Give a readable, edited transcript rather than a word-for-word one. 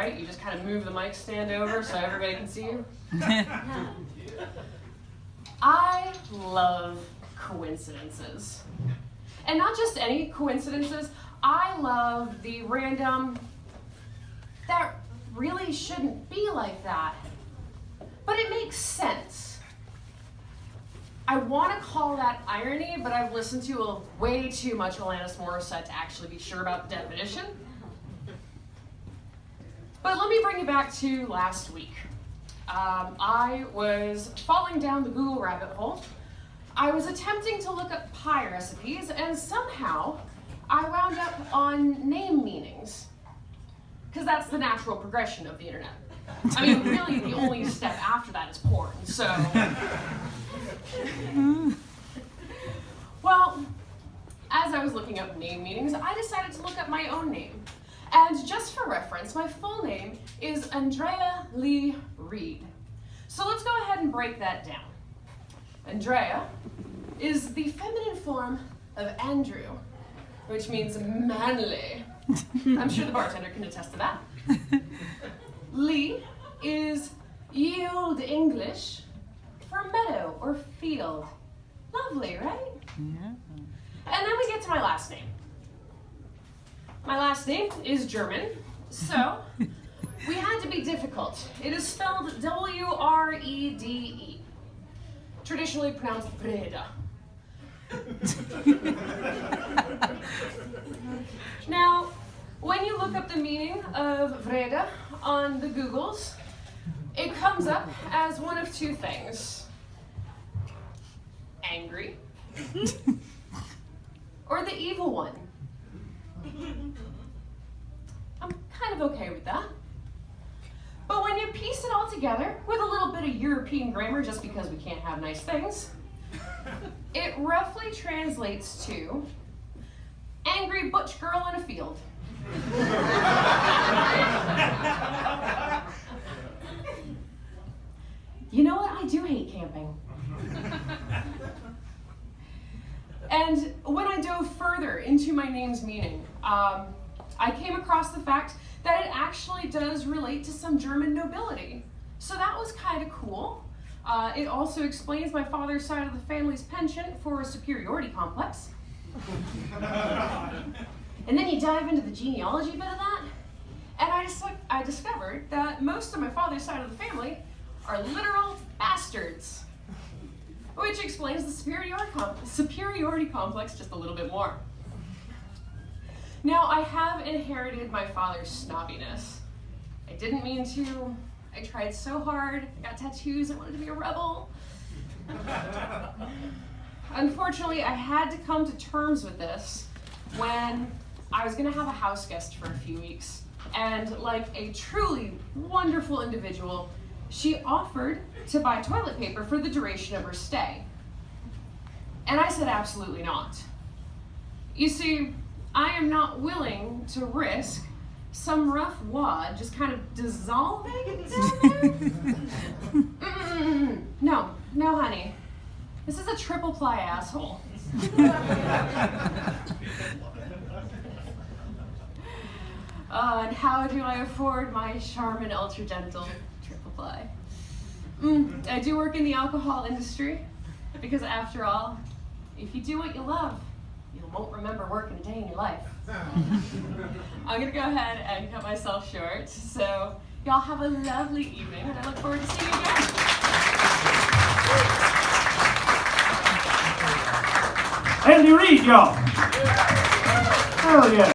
right? You just kind of move the mic stand over so everybody can see you. I love coincidences. And not just any coincidences. I love the random, that really shouldn't be like that. But it makes sense. I want to call that irony, but I've listened to way too much Alanis Morissette to actually be sure about the definition. But let me bring you back to last week. I was falling down the Google rabbit hole. I was attempting to look up pie recipes, and somehow I wound up on name meanings. Because that's the natural progression of the internet. I mean, really, the only step after that is porn, so. Well, as I was looking up name meanings, I decided to look up my own name. And just for reference, my full name is Andrea Lee Reed. So let's go ahead and break that down. Andrea is the feminine form of Andrew, which means manly. I'm sure the bartender can attest to that. Lee is ye olde English for meadow or field. Lovely, right? Yeah. And then we get to my last name. My last name is German, so we had to be difficult. It is spelled W-R-E-D-E. Traditionally pronounced Vreda. Now, when you look up the meaning of Vreda on the Googles, it comes up as one of two things. Angry, or the evil one. I'm kind of okay with that. But when you piece it all together with a little bit of European grammar, just because we can't have nice things, it roughly translates to angry butch girl in a field. You know what? I do hate camping. And when I dove further into my name's meaning, I came across the fact that it actually does relate to some German nobility. So that was kind of cool. It also explains my father's side of the family's penchant for a superiority complex. And then you dive into the genealogy bit of that, and I discovered that most of my father's side of the family are literal bastards, which explains the superiority complex just a little bit more. Now, I have inherited my father's snobbiness. I didn't mean to. I tried so hard. I got tattoos. I wanted to be a rebel. Unfortunately, I had to come to terms with this when I was going to have a house guest for a few weeks. And like a truly wonderful individual, she offered to buy toilet paper for the duration of her stay. And I said absolutely not. You see, I am not willing to risk some rough wad just kind of dissolving down there. No, honey. This is a triple ply asshole. And how do I afford my Charmin Ultra Gentle triple ply? I do work in the alcohol industry because after all, if you do what you love, you won't remember working a day in your life. I'm gonna go ahead and cut myself short. So y'all have a lovely evening, and I look forward to seeing you again. Andy Reid, y'all. Hell yeah.